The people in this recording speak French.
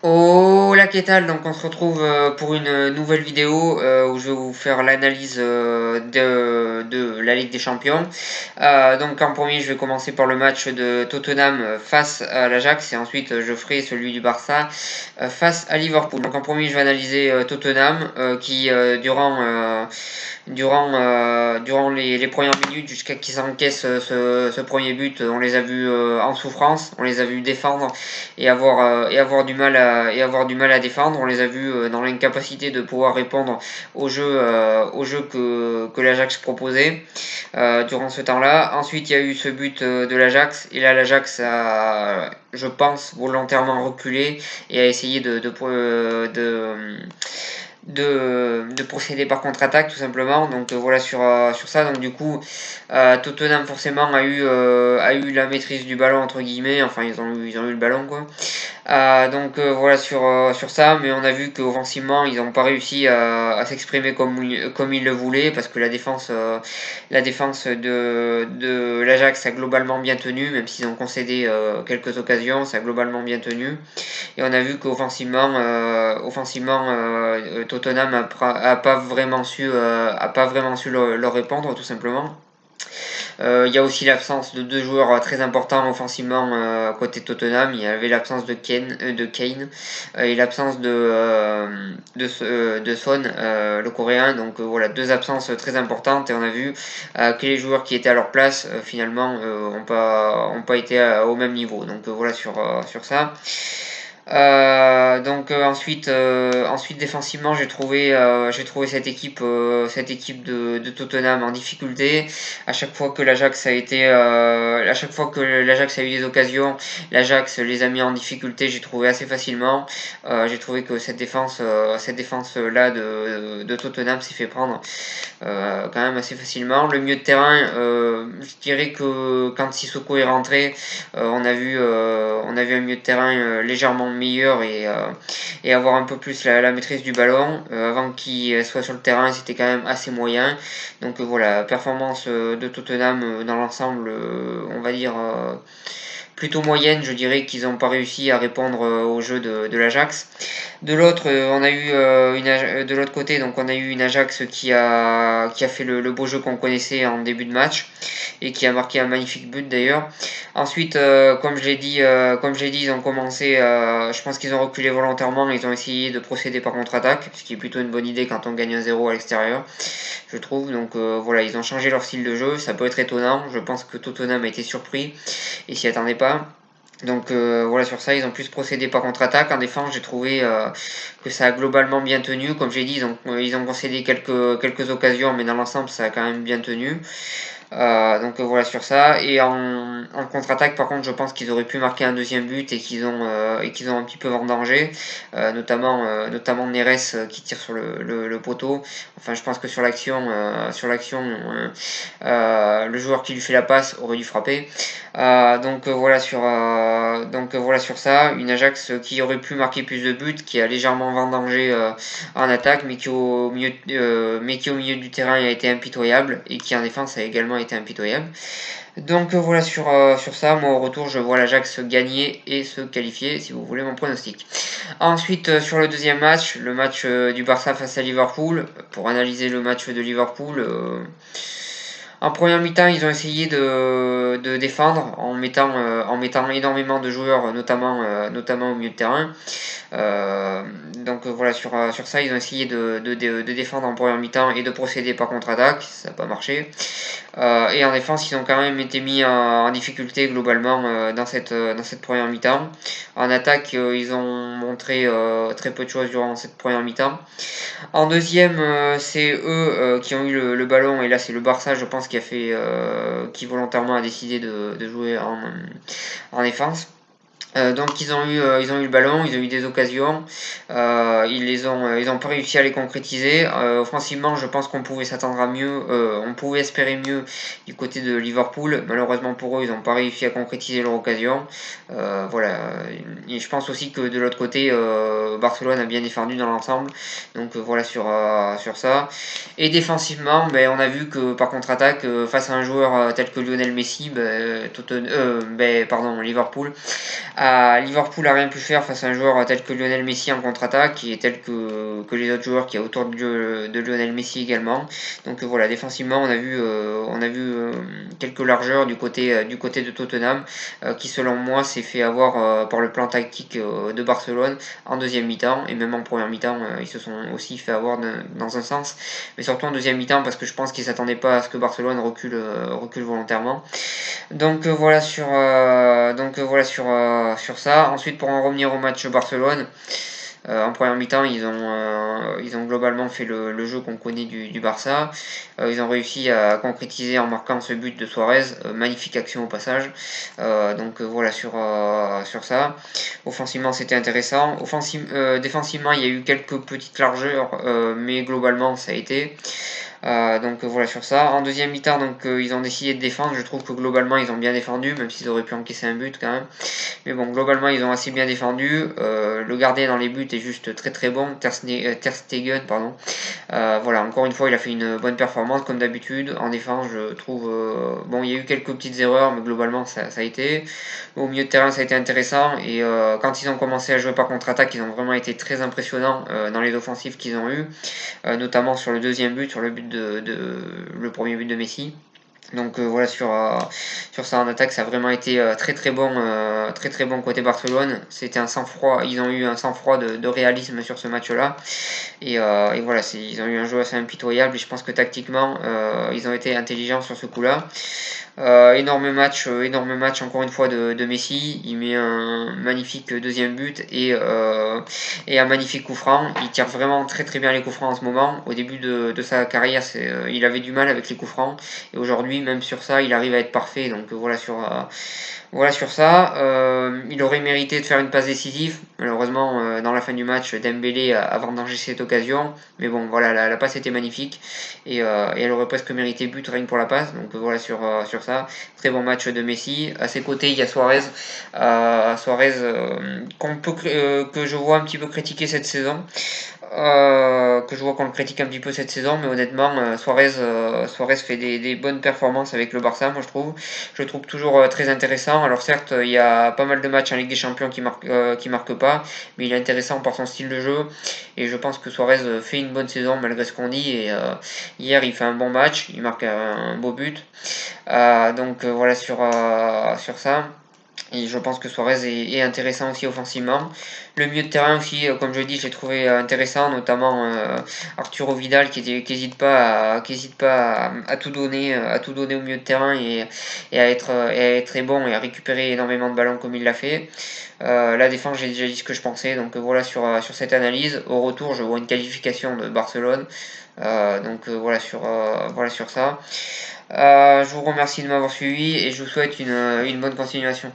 Hola, ¿qué tal? Donc on se retrouve pour une nouvelle vidéo où je vais vous faire l'analyse de la Ligue des Champions. Donc en premier, je vais commencer par le match de Tottenham face à l'Ajax et ensuite je ferai celui du Barça face à Liverpool. Donc en premier, je vais analyser Tottenham qui durant les premières minutes jusqu'à qu'ils encaissent ce premier but, on les a vus en souffrance, on les a vus défendre et avoir du mal à défendre. On les a vus dans l'incapacité de pouvoir répondre au jeu que l'Ajax proposait durant ce temps-là. Ensuite, il y a eu ce but de l'Ajax et là l'Ajax a, je pense, volontairement reculé et a essayé de procéder par contre-attaque tout simplement. Donc voilà sur ça. Donc du coup, Tottenham forcément a eu la maîtrise du ballon entre guillemets. Enfin ils ont eu le ballon quoi. Voilà sur ça, mais on a vu qu'offensivement ils n'ont pas réussi à s'exprimer comme ils le voulaient parce que la défense de l'Ajax a globalement bien tenu, même s'ils ont concédé quelques occasions, ça a globalement bien tenu. Et on a vu qu'offensivement, Tottenham a pas vraiment su leur répondre tout simplement. Il y a aussi l'absence de deux joueurs très importants offensivement côté Tottenham. Il y avait l'absence de Kane et l'absence de Son, le coréen. Donc voilà, deux absences très importantes et on a vu que les joueurs qui étaient à leur place finalement ont pas été au même niveau. Donc voilà sur ça. Ensuite défensivement j'ai trouvé cette équipe de Tottenham en difficulté. À chaque fois que l'Ajax a eu des occasions, l'Ajax les a mis en difficulté. J'ai trouvé assez facilement. J'ai trouvé que cette défense là de Tottenham s'est fait prendre quand même assez facilement. Le milieu de terrain, je dirais que quand Sissoko est rentré, on a vu un milieu de terrain légèrement meilleur et avoir un peu plus la maîtrise du ballon. Avant qu'il soit sur le terrain, c'était quand même assez moyen. Donc voilà, performance de Tottenham dans l'ensemble, on va dire plutôt moyenne. Je dirais qu'ils n'ont pas réussi à répondre au jeu de l'Ajax. De l'autre côté, donc on a eu une Ajax qui a fait le beau jeu qu'on connaissait en début de match et qui a marqué un magnifique but d'ailleurs. Ensuite, comme je l'ai dit, ils ont commencé, je pense qu'ils ont reculé volontairement, ils ont essayé de procéder par contre-attaque, ce qui est plutôt une bonne idée quand on gagne un 0 à l'extérieur, je trouve. Donc voilà, ils ont changé leur style de jeu, ça peut être étonnant. Je pense que Tottenham a été surpris et s'y attendait pas. Donc voilà sur ça, ils ont plus procédé par contre-attaque. En défense, j'ai trouvé que ça a globalement bien tenu. Comme j'ai dit, ils ont concédé quelques occasions, mais dans l'ensemble, ça a quand même bien tenu. Voilà sur ça. Et en contre-attaque, par contre, je pense qu'ils auraient pu marquer un deuxième but et qu'ils ont un petit peu vendangé, notamment Neres qui tire sur le poteau. Enfin, je pense que le joueur qui lui fait la passe aurait dû frapper. Voilà sur ça. Une Ajax qui aurait pu marquer plus de buts, qui a légèrement vendangé en attaque, mais mais qui au milieu du terrain a été impitoyable et qui en défense a également été impitoyable. Donc voilà sur ça. Moi au retour, je vois l'Ajax gagner et se qualifier, si vous voulez mon pronostic. Ensuite, sur le deuxième match, le match du Barça face à Liverpool, pour analyser le match de Liverpool. En première mi-temps, ils ont essayé de défendre en mettant énormément de joueurs, notamment au milieu de terrain. Voilà, sur ça, ils ont essayé de défendre en première mi-temps et de procéder par contre-attaque. Ça n'a pas marché. Et en défense, ils ont quand même été mis en difficulté globalement dans cette première mi-temps. En attaque, ils ont montré très peu de choses durant cette première mi-temps. En deuxième, c'est eux qui ont eu le ballon et là c'est le Barça, je pense, qui volontairement a décidé de jouer en défense. Ils ont eu le ballon, ils ont eu des occasions, ils ont pas réussi à les concrétiser. Offensivement, je pense qu'on pouvait s'attendre à mieux, on pouvait espérer mieux du côté de Liverpool. Malheureusement pour eux, ils n'ont pas réussi à concrétiser leur occasion. Voilà, et je pense aussi que de l'autre côté, Barcelone a bien défendu dans l'ensemble. Donc voilà sur ça. Et défensivement, ben, on a vu que par contre-attaque, face à un joueur tel que Lionel Messi, Liverpool a rien pu faire face à un joueur tel que Lionel Messi en contre-attaque et tel que les autres joueurs qui y a autour de Lionel Messi également. Donc voilà, défensivement, on a vu quelques largeurs du côté de Tottenham, qui selon moi s'est fait avoir par le plan tactique de Barcelone en deuxième mi-temps, et même en première mi-temps, ils se sont aussi fait avoir dans un sens, mais surtout en deuxième mi-temps parce que je pense qu'ils s'attendaient pas à ce que Barcelone recule volontairement. Donc sur ça. Ensuite, pour en revenir au match Barcelone, en première mi-temps, ils ont globalement fait le jeu qu'on connaît du Barça. Ils ont réussi à concrétiser en marquant ce but de Suarez. Magnifique action au passage. Voilà sur ça. Offensivement, c'était intéressant. Défensivement, il y a eu quelques petites largeurs, mais globalement, ça a été. Voilà sur ça. En deuxième mi-temps, ils ont décidé de défendre. Je trouve que globalement ils ont bien défendu, même s'ils auraient pu encaisser un but quand même. Mais bon, globalement ils ont assez bien défendu. Le gardien dans les buts est juste très très bon. Ter Stegen, pardon. Voilà, encore une fois il a fait une bonne performance comme d'habitude. En défense, je trouve, bon, il y a eu quelques petites erreurs, mais globalement ça a été. Au milieu de terrain, ça a été intéressant, et quand ils ont commencé à jouer par contre-attaque, ils ont vraiment été très impressionnants dans les offensives qu'ils ont eu, notamment sur le deuxième but, sur le premier but de Messi. Donc voilà sur ça en attaque, ça a vraiment été très très bon côté Barcelone. C'était un sang-froid, ils ont eu un sang-froid de réalisme sur ce match-là, et voilà, ils ont eu un jeu assez impitoyable, et je pense que tactiquement ils ont été intelligents sur ce coup-là. Énorme match encore une fois de Messi. Il met un magnifique deuxième but, et un magnifique coup franc. Il tire vraiment très très bien les coups francs en ce moment. Au début de sa carrière, il avait du mal avec les coups francs, et aujourd'hui, même sur ça, il arrive à être parfait. Donc voilà sur ça. Il aurait mérité de faire une passe décisive. Malheureusement, dans la fin du match, Dembélé a vendangé cette occasion. Mais bon, voilà, la passe était magnifique, et elle aurait presque mérité but rien que pour la passe. Donc voilà sur ça. Très bon match de Messi. À ses côtés, il y a Suarez. Suarez, que je vois un petit peu critiquer cette saison. Que je vois qu'on le critique un petit peu cette saison, mais honnêtement, Suarez fait des bonnes performances avec le Barça, moi je trouve. Je le trouve toujours très intéressant. Alors certes, il y a pas mal de matchs en Ligue des Champions qui marquent pas, mais il est intéressant par son style de jeu, et je pense que Suarez fait une bonne saison malgré ce qu'on dit, et hier il fait un bon match, il marque un beau but. Voilà sur ça. Et je pense que Suarez est intéressant aussi offensivement. Le milieu de terrain aussi, comme je dis, je l'ai trouvé intéressant, notamment Arturo Vidal qui n'hésite pas, à tout donner au milieu de terrain, et à être très bon et à récupérer énormément de ballons comme il l'a fait. La défense, j'ai déjà dit ce que je pensais, donc voilà sur cette analyse. Au retour, je vois une qualification de Barcelone. Voilà sur ça. Je vous remercie de m'avoir suivi, et je vous souhaite une bonne continuation.